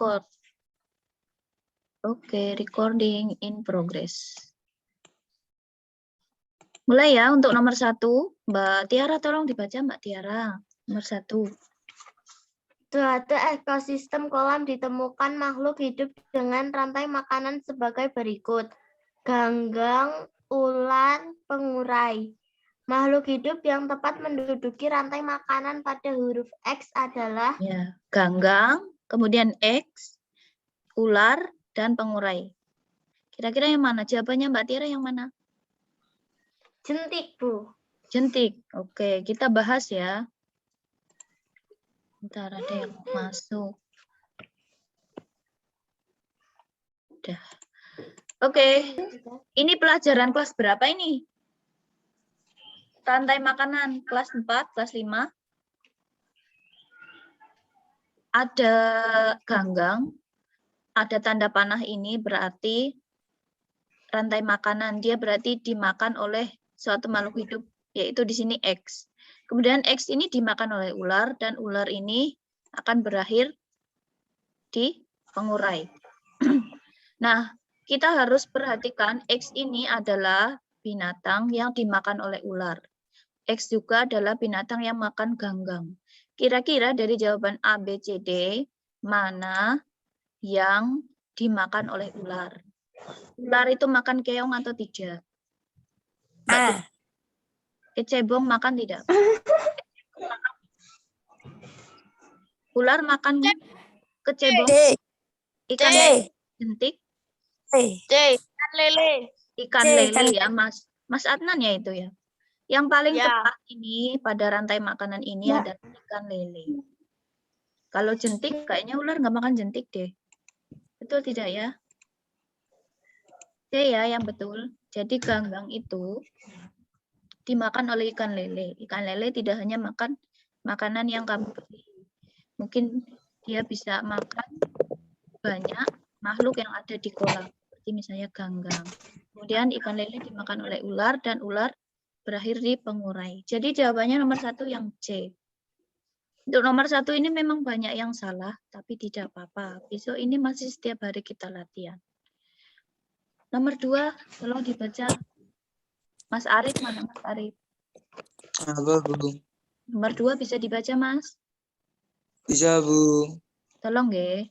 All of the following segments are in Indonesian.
record. Oke, recording in progress. Mulai ya untuk nomor 1. Mbak Tiara tolong dibaca Mbak Tiara. Nomor 1. Suatu ekosistem kolam ditemukan makhluk hidup dengan rantai makanan sebagai berikut. Ganggang, ular, pengurai. Makhluk hidup yang tepat menduduki rantai makanan pada huruf X adalah Ya, ganggang, kemudian X, ular, dan pengurai. Kira-kira yang mana? Jawabannya Mbak Tiara yang mana? jentik, Bu. Jentik. Oke, kita bahas ya. Bentar, ada yang masuk. Udah. Oke, ini pelajaran kelas berapa ini? Rantai makanan kelas 4, kelas 5. Ada ganggang, ada tanda panah ini berarti rantai makanan. Dia berarti dimakan oleh suatu makhluk hidup, yaitu di sini X. Kemudian X ini dimakan oleh ular, dan ular ini akan berakhir di pengurai. Nah, kita harus perhatikan X ini adalah binatang yang dimakan oleh ular. X juga adalah binatang yang makan ganggang. Kira-kira dari jawaban A, B, C, D, mana yang dimakan oleh ular? Ular itu makan keong atau tidak? Kecebong makan tidak? Ular makan kecebong, ikan lele, jentik, Ikan lele. ikan lele ya, Mas Adnan ya itu ya. Yang paling tepat ini pada rantai makanan ini adalah ikan lele. Kalau jentik, kayaknya ular nggak makan jentik deh. Betul tidak ya? C ya yang betul. Jadi ganggang itu dimakan oleh ikan lele. Ikan lele tidak hanya makan makanan yang kamu beri. Mungkin dia bisa makan banyak makhluk yang ada di kolam. Seperti misalnya ganggang. Kemudian ikan lele dimakan oleh ular dan ular berakhir di pengurai. Jadi jawabannya nomor 1 yang C. Untuk nomor 1 ini memang banyak yang salah, tapi tidak apa-apa. Besok ini masih setiap hari kita latihan. Nomor 2, tolong dibaca. Mas Arif, mana Mas Arif? Apa, Bu? Nomor 2 bisa dibaca, Mas? Bisa, Bu. Tolong, ya.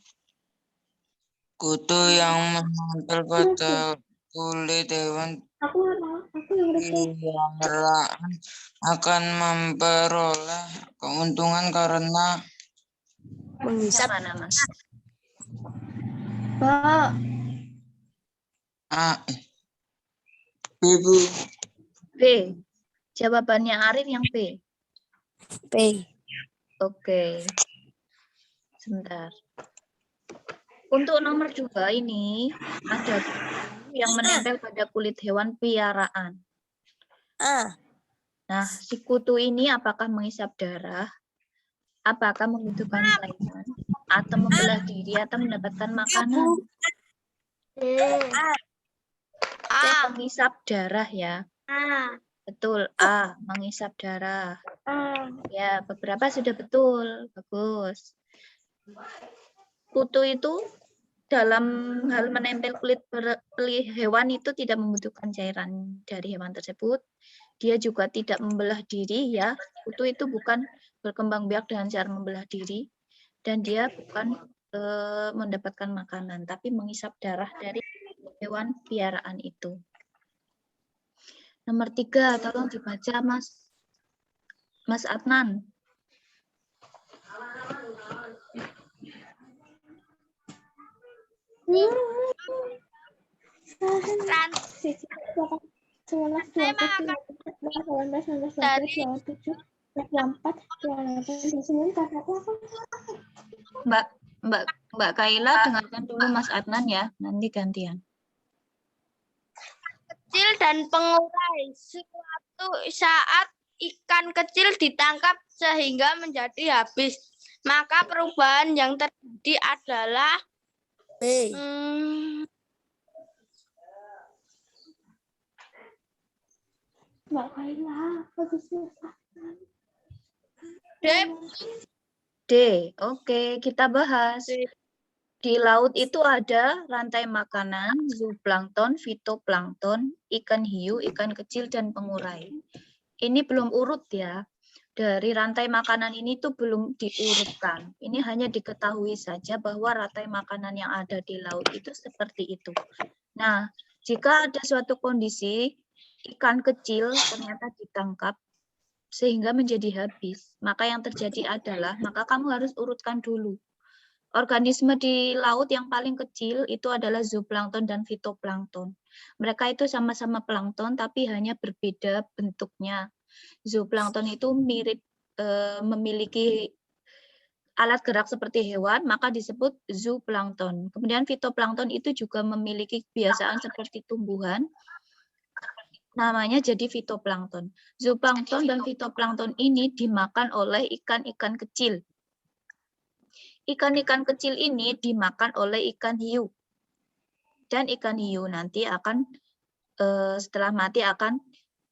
Kutu yang menempel pada kulit hewan peliharaan akan memperoleh keuntungan karena Yang mana, Mas? B, Bu. B. Jawabannya Arif yang B. B. Oke. Sebentar. Untuk nomor 2 ini ada kutu yang menempel pada kulit hewan piaraan. Nah, si kutu ini apakah mengisap darah? Apakah membutuhkan cairan? Atau membelah diri atau mendapatkan makanan? Mengisap darah ya. Betul, A. Mengisap darah. Ya, beberapa sudah betul. Bagus. Kutu itu dalam hal menempel kulit hewan itu tidak membutuhkan cairan dari hewan tersebut. Dia juga tidak membelah diri ya. Kutu itu bukan berkembang biak dengan cara membelah diri dan dia bukan mendapatkan makanan, tapi mengisap darah dari hewan piaraan itu. Nomor 3, tolong dibaca Mas Adnan. Mbak Kaila dengarkan dulu Mas Adnan ya, nanti gantian. Kecil dan pengurai. Suatu saat ikan kecil ditangkap sehingga menjadi habis. Maka perubahan yang terjadi adalah B. D. Oke, kita bahas. Di laut itu ada rantai makanan, zooplankton, fitoplankton, ikan hiu, ikan kecil, dan pengurai. Ini belum urut ya. Dari rantai makanan ini tuh belum diurutkan. Ini hanya diketahui saja bahwa rantai makanan yang ada di laut itu seperti itu. Nah, jika ada suatu kondisi ikan kecil ternyata ditangkap sehingga menjadi habis, maka yang terjadi adalah maka kamu harus urutkan dulu. Organisme di laut yang paling kecil itu adalah zooplankton dan fitoplankton. Mereka itu sama-sama plankton tapi hanya berbeda bentuknya. Zooplankton itu mirip memiliki alat gerak seperti hewan, maka disebut zooplankton. Kemudian fitoplankton itu juga memiliki kebiasaan seperti tumbuhan, namanya jadi fitoplankton. Zooplankton dan fitoplankton ini dimakan oleh ikan-ikan kecil. Ikan-ikan kecil ini dimakan oleh ikan hiu. Dan ikan hiu nanti akan setelah mati akan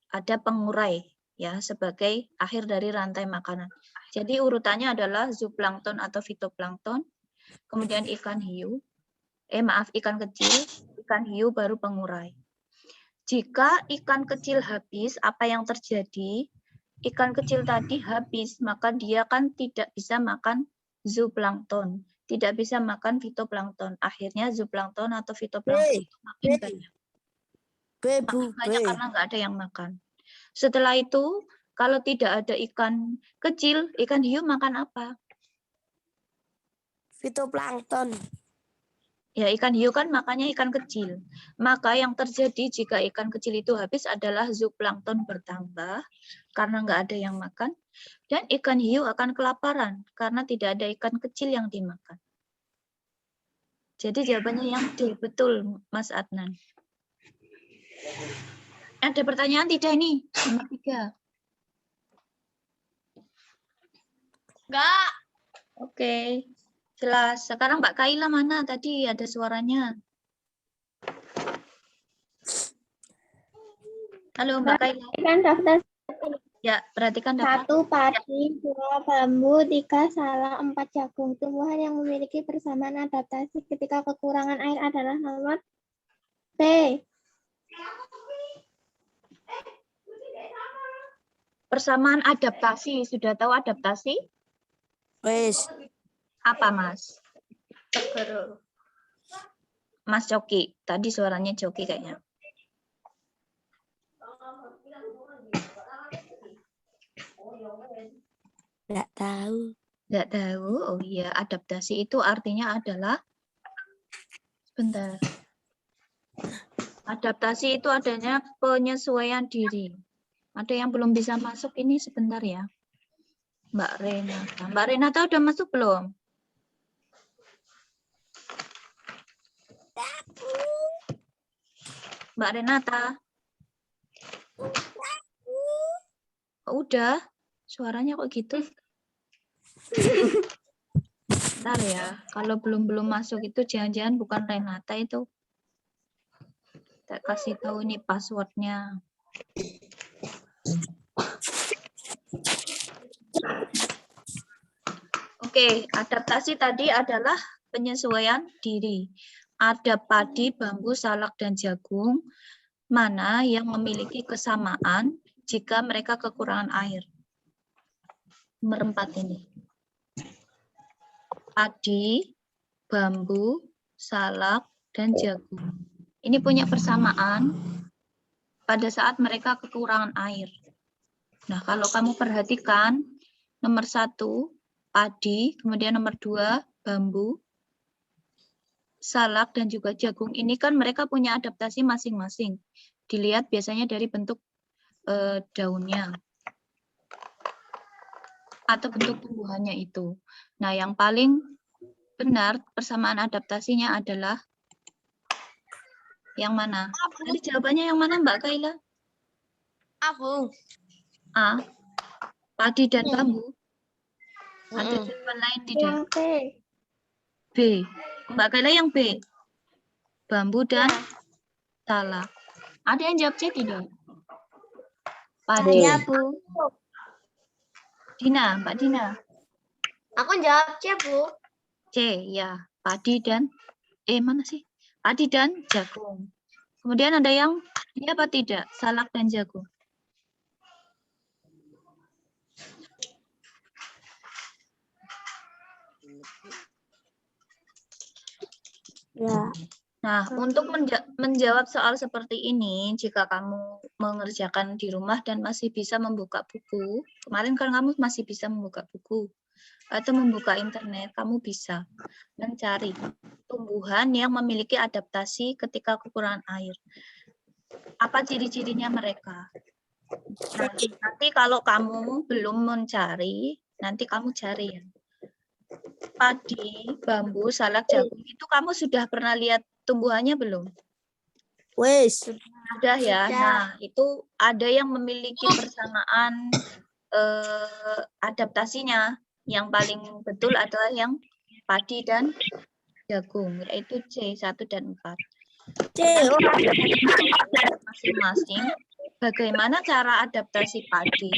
ada pengurai ya sebagai akhir dari rantai makanan. Jadi urutannya adalah zooplankton atau fitoplankton, kemudian ikan hiu, ikan kecil, ikan hiu baru pengurai. Jika ikan kecil habis, apa yang terjadi? Ikan kecil tadi habis, maka dia kan tidak bisa makan zooplankton, tidak bisa makan fitoplankton. Akhirnya zooplankton atau fitoplankton itu makin banyak. Makin banyak karena nggak ada yang makan. Setelah itu, kalau tidak ada ikan kecil, ikan hiu makan apa? Fitoplankton. Ya, ikan hiu kan makannya ikan kecil. Maka yang terjadi jika ikan kecil itu habis adalah zooplankton bertambah karena nggak ada yang makan. Dan ikan hiu akan kelaparan karena tidak ada ikan kecil yang dimakan. Jadi jawabannya yang D, betul Mas Adnan. Ada pertanyaan tidak ini? Nomor 3. Enggak. Oke, jelas. Sekarang Mbak Kaila mana? Tadi ada suaranya. Halo Mbak Kaila. Kan daftar Ya, perhatikan daftar. 1 padi, 2 bambu, 3 salak, 4 jagung. Tumbuhan yang memiliki persamaan adaptasi ketika kekurangan air adalah nomor B. Persamaan adaptasi. Sudah tahu adaptasi? Wes. Apa, Mas? Mas Coki. Tadi suaranya Coki kayaknya. Nggak tahu. Nggak tahu? Oh iya, adaptasi itu artinya adalah sebentar. Adaptasi itu adanya penyesuaian diri. Ada yang belum bisa masuk ini sebentar ya. Mbak Renata. Mbak Renata udah masuk belum? Mbak Renata. Oh, udah. Suaranya kok gitu? Bentar ya. Kalau belum masuk itu jangan-jangan bukan Renata itu. Tak kasih tahu ini passwordnya. Oke, adaptasi tadi adalah penyesuaian diri. Ada padi, bambu, salak, dan jagung. Mana yang memiliki kesamaan jika mereka kekurangan air? Nomor 4 ini. Padi, bambu, salak, dan jagung. Ini punya persamaan pada saat mereka kekurangan air. Nah, kalau kamu perhatikan, nomor 1, padi, kemudian nomor 2, bambu, salak, dan juga jagung. Ini kan mereka punya adaptasi masing-masing. Dilihat biasanya dari bentuk daunnya atau bentuk tumbuhannya itu. Nah, yang paling benar persamaan adaptasinya adalah yang mana? Tadi jawabannya yang mana Mbak Kaila? Aku. A. Padi dan bambu. Ada jawaban lain tidak? Yang B. B. Mbak Kaila yang B. Bambu dan salak. Ada yang jawab C tidak? Padi. Ya, Bu. Dina, Mbak Dina. Aku jawab C, Bu. C, ya. padi dan mana sih? Padi dan jagung. Kemudian ada yang iya apa tidak? Salak dan jagung. Ya. Nah, untuk menjawab soal seperti ini, jika kamu mengerjakan di rumah dan masih bisa membuka buku, kemarin kan kamu masih bisa membuka buku, atau membuka internet, kamu bisa mencari tumbuhan yang memiliki adaptasi ketika kekurangan air. Apa ciri-cirinya mereka? Nah, nanti kalau kamu belum mencari, nanti kamu cari ya. Padi, bambu, salak, jagung, itu kamu sudah pernah lihat tumbuhannya belum? Wes. Sudah ya. Sudah. Nah, itu ada yang memiliki persamaan adaptasinya. Yang paling betul adalah yang padi dan jagung, yaitu C, 1 dan 4. C. Oh, Masing-masing, bagaimana cara adaptasi padi,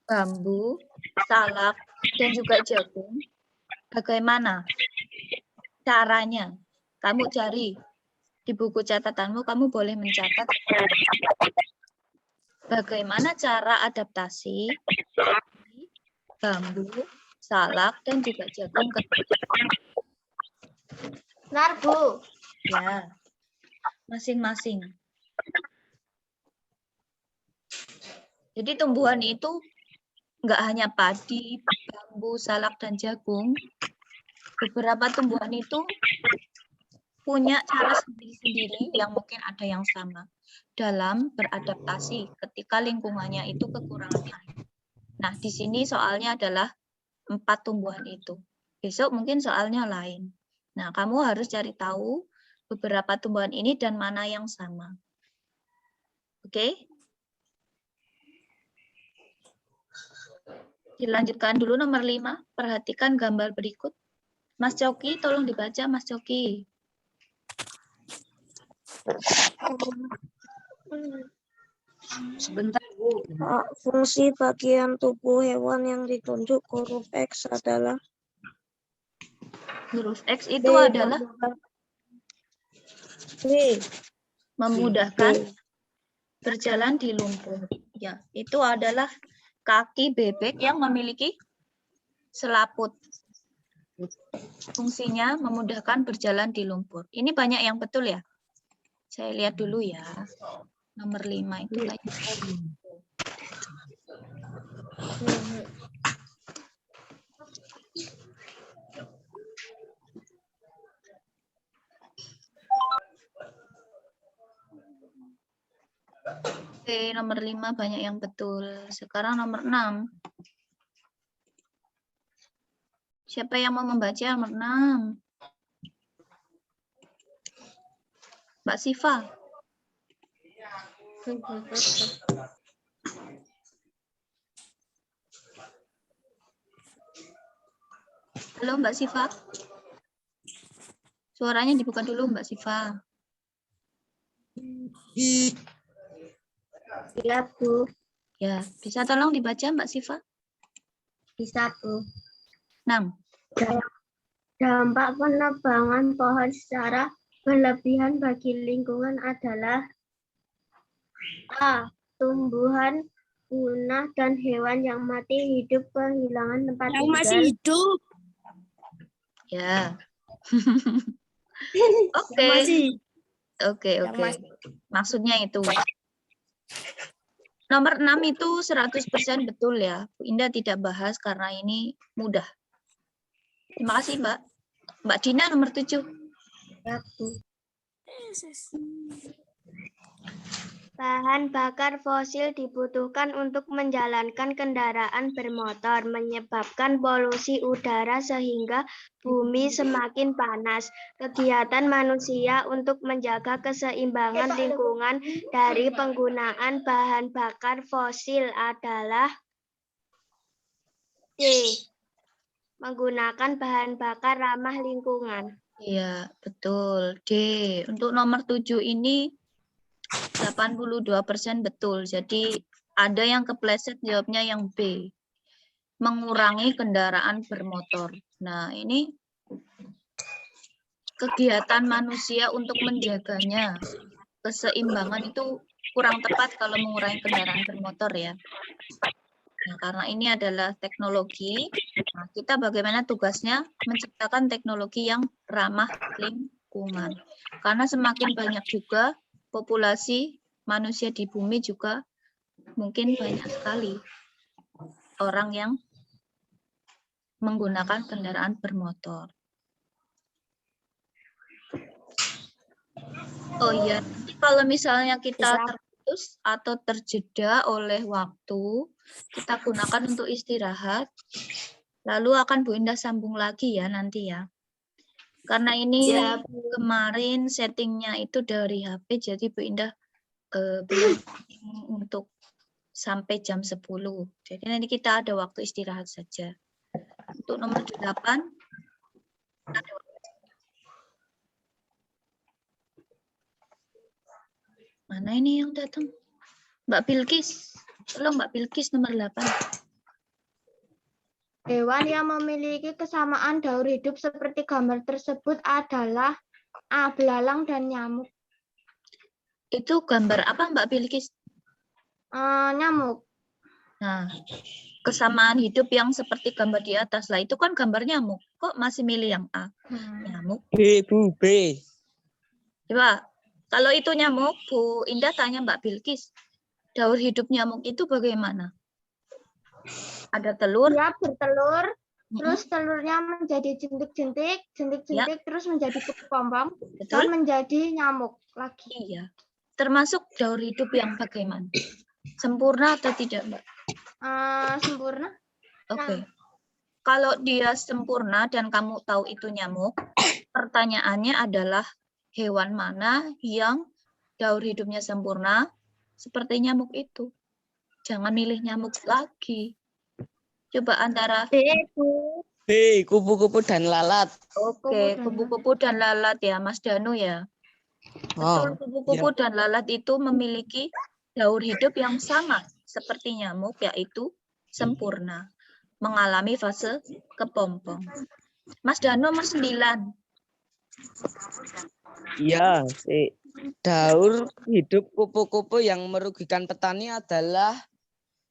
bambu, salak, dan juga jagung? Bagaimana caranya? Kamu cari di buku catatanmu, kamu boleh mencatat bagaimana cara adaptasi bambu, salak, dan juga jagung ketika Bu. ya masing-masing. Jadi tumbuhan itu nggak hanya padi, bambu, salak, dan jagung. Beberapa tumbuhan itu punya cara sendiri-sendiri yang mungkin ada yang sama dalam beradaptasi ketika lingkungannya itu kekurangan air. Nah, di sini soalnya adalah 4 tumbuhan itu. Besok mungkin soalnya lain. Nah, kamu harus cari tahu beberapa tumbuhan ini dan mana yang sama. Oke? Dilanjutkan dulu nomor 5. Perhatikan gambar berikut. Mas Coki, tolong dibaca, Mas Coki. Sebentar, Bu. fungsi bagian tubuh hewan yang ditunjuk huruf X adalah Huruf X itu B. adalah B. memudahkan berjalan di lumpur. Ya, itu adalah kaki bebek yang memiliki selaput. Fungsinya memudahkan berjalan di lumpur. Ini banyak yang betul ya. Saya lihat dulu ya. Nomor 5 itu banyak. Oke, nomor 5 banyak yang betul. Sekarang nomor 6. Siapa yang mau membaca nomor 6? Mbak Siva. Halo Mbak Siva. Suaranya dibuka dulu Mbak Siva. Iya, Bu. Ya, bisa tolong dibaca Mbak Siva? Bisa, Bu. 6. Dampak penebangan pohon secara berlebihan bagi lingkungan adalah A. Tumbuhan punah dan hewan yang mati hidup kehilangan tempat Yang tinggal. masih hidup. Ya. Oke. Yang masih. Oke. Yang masih. Maksudnya itu. Nomor 6 itu 100% betul ya. Bu Indah tidak bahas karena ini mudah. Terima kasih Mbak. Mbak Dina nomor 7. Bahan bakar fosil dibutuhkan untuk menjalankan kendaraan bermotor, menyebabkan polusi udara sehingga bumi semakin panas. Kegiatan manusia untuk menjaga keseimbangan lingkungan dari penggunaan bahan bakar fosil adalah D. Menggunakan bahan bakar ramah lingkungan. Iya, betul. D. Untuk nomor 7 ini 82% betul. Jadi ada yang kepleset jawabnya yang B. Mengurangi kendaraan bermotor. Nah, ini kegiatan manusia untuk menjaganya. Keseimbangan itu kurang tepat kalau mengurangi kendaraan bermotor ya. Nah, karena ini adalah teknologi, nah, kita bagaimana tugasnya menciptakan teknologi yang ramah lingkungan. Karena semakin banyak juga populasi manusia di bumi juga mungkin banyak sekali orang yang menggunakan kendaraan bermotor. Oh iya, nanti kalau misalnya kita terputus atau terjeda oleh waktu, kita gunakan untuk istirahat, lalu akan Bu Indah sambung lagi ya nanti ya. Karena ini kemarin settingnya itu dari HP, jadi Bu Indah belum untuk sampai jam 10. Jadi nanti kita ada waktu istirahat saja. Untuk nomor 8, mana ini yang datang? Mbak Bilkis. Tolong Mbak Bilkis nomor 8. Hewan yang memiliki kesamaan daur hidup seperti gambar tersebut adalah belalang dan nyamuk. Itu gambar apa Mbak Bilkis? Nyamuk. Nah, kesamaan hidup yang seperti gambar di atas lah. Itu kan gambar nyamuk. Kok masih milih yang A? Nyamuk. B, Bu, B. Coba, kalau itu nyamuk, Bu Indah tanya Mbak Bilkis. Daur hidup nyamuk itu bagaimana? Ada telur. Dia bertelur, terus telurnya menjadi jentik-jentik, terus menjadi kepompong, dan menjadi nyamuk lagi. Iya. Termasuk daur hidup yang bagaimana? Sempurna atau tidak, Mbak? Sempurna. Oke. Kalau dia sempurna dan kamu tahu itu nyamuk, pertanyaannya adalah hewan mana yang daur hidupnya sempurna seperti nyamuk itu? Jangan milih nyamuk lagi. Coba antara B, kupu-kupu dan lalat. Oke, kupu-kupu dan lalat ya, Mas Danu ya. Betul, kupu-kupu dan lalat itu memiliki daur hidup yang sama seperti nyamuk, yaitu sempurna, mengalami fase kepompong. Mas Danu nomor 9. Iya, daur hidup kupu-kupu yang merugikan petani adalah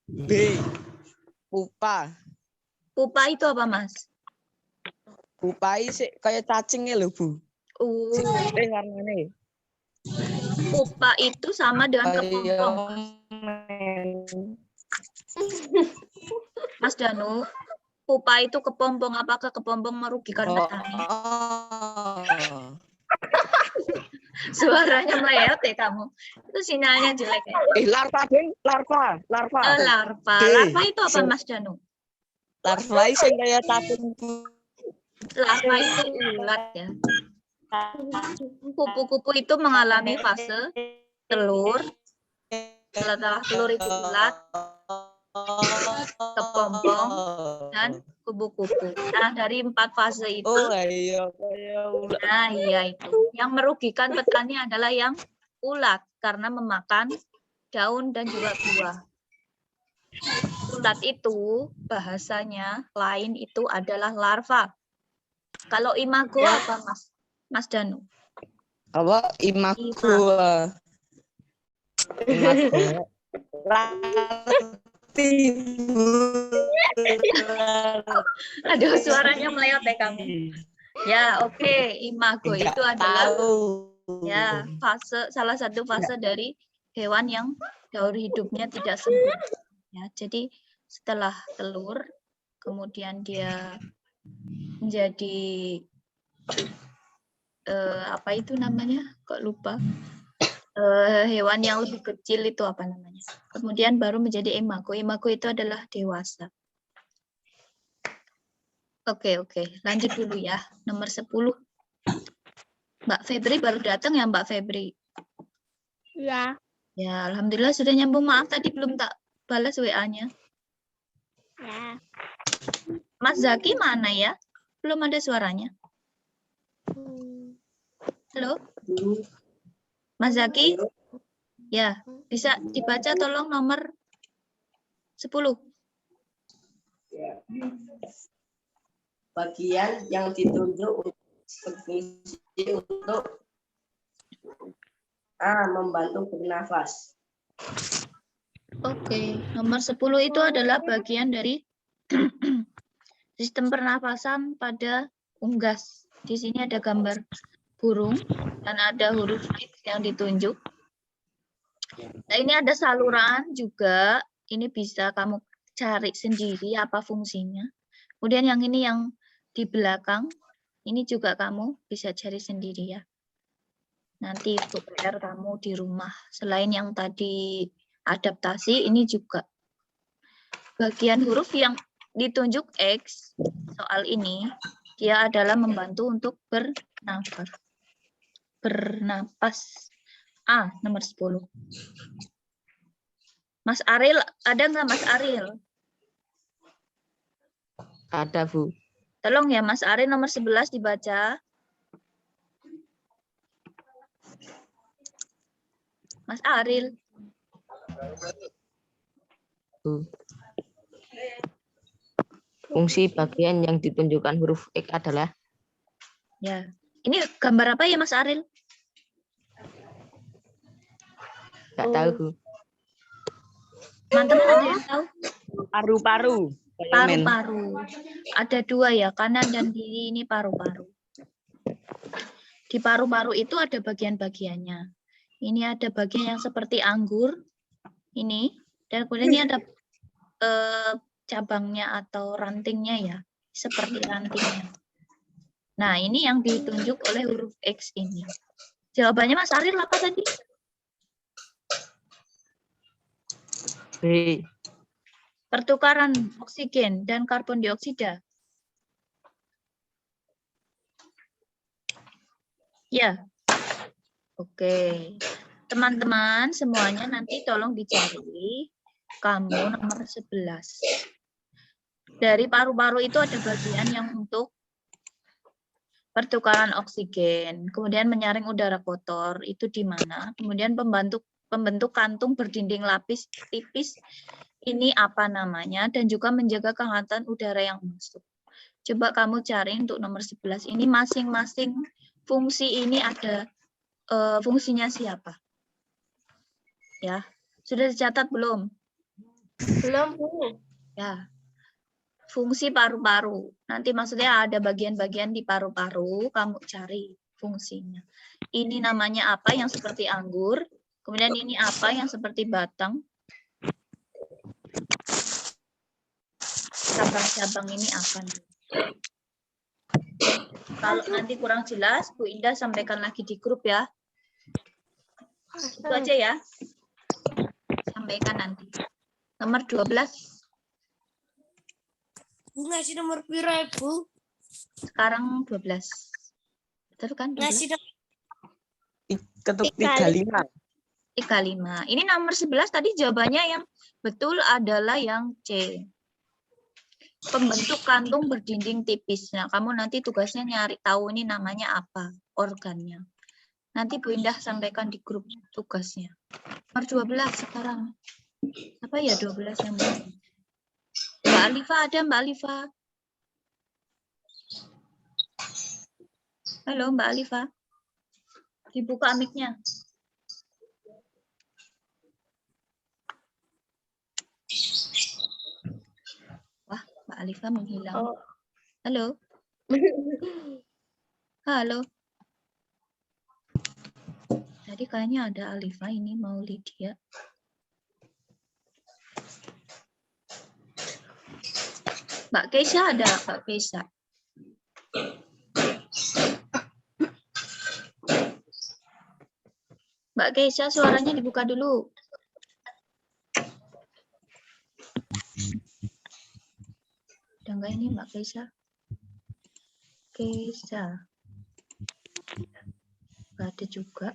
B, pupa. Pupa itu apa, Mas? Pupa sih kayak cacingnya loh, Bu. Warnanya. Pupa itu sama dengan kepompong. Mas Danu, pupa itu kepompong. Apakah kepompong merugikan petani? Suaranya meleot ya kamu. Itu sinyalnya jelek ya. Larva, Ding. Larva. Larva itu apa, Mas Danu? Larva itu kayak cacing. Larva itu ulat ya. Kupu-kupu itu mengalami fase telur. Setelah telur itu ulat, kepompong, dan kupu-kupu. Nah, dari 4 fase itu, nah iya itu. Yang merugikan petani adalah yang ulat, karena memakan daun dan juga buah. Ulat itu, bahasanya lain itu adalah larva. Kalau imago apa, Mas Danu? Apa? Imago. Aduh, suaranya meleot deh kamu. Ya, oke. Imago itu adalah ya salah satu fase dari hewan yang daur hidupnya tidak sempurna. Ya, jadi setelah telur, kemudian dia menjadi apa itu namanya? Kok lupa? Hewan yang lebih kecil itu apa namanya? Kemudian baru menjadi imago. Imago itu adalah dewasa. Oke. Lanjut dulu ya. Nomor 10. Mbak Febri baru datang ya, Mbak Febri? Ya. Ya, alhamdulillah sudah nyambung. Maaf tadi belum tak balas WA-nya. Ya. Mas Zaki mana ya? Belum ada suaranya. Halo? Mas Zaki? Ya, bisa dibaca tolong nomor 10. Bagian yang ditunjuk berfungsi untuk A. Membantu bernafas. Oke, nomor 10 itu adalah bagian dari sistem pernafasan pada unggas. Di sini ada gambar burung dan ada huruf X yang ditunjuk. Nah, ini ada saluran juga. Ini bisa kamu cari sendiri apa fungsinya. Kemudian yang ini yang di belakang, ini juga kamu bisa cari sendiri ya. Nanti untuk PR kamu di rumah. Selain yang tadi adaptasi, ini juga bagian huruf yang ditunjuk X, soal ini, dia adalah membantu untuk bernafas. Bernapas. A, nomor 10. Mas Aril, ada nggak Mas Aril? Ada, Bu. Tolong ya Mas Aril nomor 11 dibaca. Mas Aril. Bu. Fungsi bagian yang ditunjukkan huruf X adalah? Ya. Ini gambar apa ya Mas Aril? Nggak tahu, Bu. Teman-teman ada yang tahu? Paru-paru. Paru-paru. Ada dua ya, kanan dan kiri ini paru-paru. Di paru-paru itu ada bagian-bagiannya. Ini ada bagian yang seperti anggur, ini, dan kemudian ini ada cabangnya atau rantingnya ya, seperti rantingnya. Nah, ini yang ditunjuk oleh huruf X ini. Jawabannya Mas Aril apa tadi? B. Pertukaran oksigen dan karbon dioksida. Ya. Oke. Teman-teman semuanya nanti tolong dicari kamu nomor 11. Dari paru-paru itu ada bagian yang untuk pertukaran oksigen, kemudian menyaring udara kotor, itu di mana? Kemudian pembentuk kantung berdinding lapis tipis, ini apa namanya, dan juga menjaga kehangatan udara yang masuk. Coba kamu cari untuk nomor 11 ini masing-masing fungsi ini ada fungsinya siapa? Ya, sudah dicatat belum? Belum, Bu. Ya. Fungsi paru-paru. Nanti maksudnya ada bagian-bagian di paru-paru, kamu cari fungsinya. Ini namanya apa yang seperti anggur, kemudian ini apa yang seperti batang. Cabang-cabang ini apa? Kalau nanti kurang jelas, Bu Indah sampaikan lagi di grup ya. Itu aja ya. Sampaikan nanti. Nomor 12. Bu ngasih nomor piro ya, Bu? Sekarang 12. Betul kan? 12? Ngasih Ketuk 35. 35. Ini nomor 11 tadi jawabannya yang betul adalah yang C. Pembentuk kantung berdinding tipis. Nah, kamu nanti tugasnya nyari tahu ini namanya apa, organnya. Nanti Bu Indah sampaikan di grup tugasnya. Nomor 12 sekarang. Apa ya 12 yang benar? Mbak Alifa ada, Mbak Alifa? Halo, Mbak Alifa. Dibuka mic-nya. Wah, Mbak Alifa menghilang. Oh. Halo. Halo. Tadi kayaknya ada Alifa, ini mau Lydia. Mbak Keisha ada, Mbak Keisha. Mbak Keisha suaranya dibuka dulu. Udah enggak ini Mbak Keisha? Keisha. Enggak ada juga.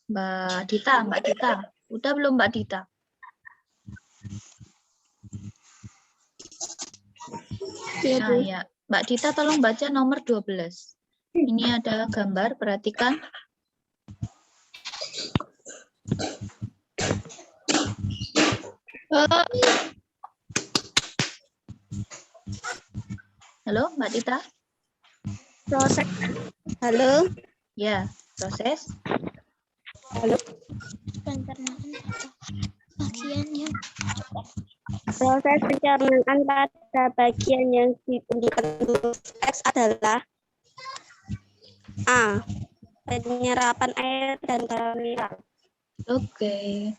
Mbak Dita. Udah belum Mbak Dita? Nah, ya. Mbak Dita tolong baca nomor 12. Ini ada gambar, perhatikan. Halo, Mbak Dita? Proses. Halo. Ya, proses. Proses pencernaan pada bagian yang ditunjukkan huruf X adalah A. Penyerapan air dan garam mineral. Oke.